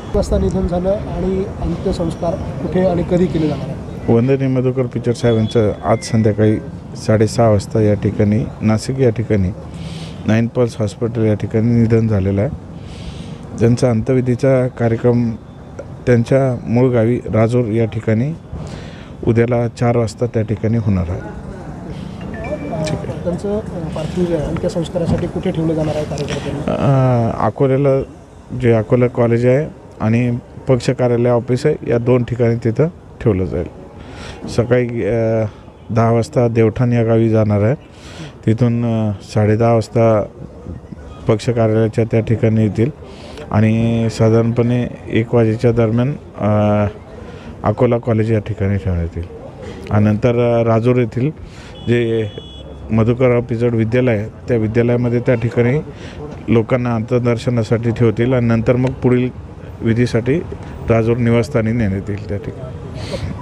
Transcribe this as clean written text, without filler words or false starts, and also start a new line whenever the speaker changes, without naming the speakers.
वाजता निधन झालं आणि अंत्यसंस्कार कुठे आणि कधी केले जाणार आहे?
वंदनीय मधुकर पिचड साहेबांचं आज संध्याकाळी 6:30 वाजता या ठिकाणी नाशिक या ठिकाणी 9 पल्स हॉस्पिटल या ठिकाणी निधन झालेलं आहे। त्यांचा अंत्यविधीचा कार्यक्रम त्यांच्या मूळ गावी राजूर या ठिकाणी उद्याला 4 वाजता त्या ठिकाणी होणार आहे।
ठीक आहे। त्यांचं पार्थिव अंत्यसंस्कारासाठी कुठे ठेवलं जाणार आहे कार्यक्रम?
अकोल्याला जे अकोला कॉलेज आहे आणि पक्ष कार्यालय ऑफिस आहे या 2 ठिकाणी तिथं ठेवलं जाईल। सकाळी 10 वाजता देवठाण या गावी जाणार आहे, तिथून 10:30 वाजता पक्ष कार्यालयाच्या त्या ठिकाणी येतील आणि साधारणपणे 1 वाजेच्या दरम्यान अकोला कॉलेज या ठिकाणी ठेवण्यात येईल आणि नंतर राजूर येथील जे मधुकरराव पिचड विद्यालय आहे त्या विद्यालयामध्ये त्या ठिकाणी लोकांना अंत्यदर्शनासाठी ठेवतील आणि नंतर मग पुढील विधीसाठी राजूर निवासस्थानी नेण्यात येईल त्या ठिकाणी।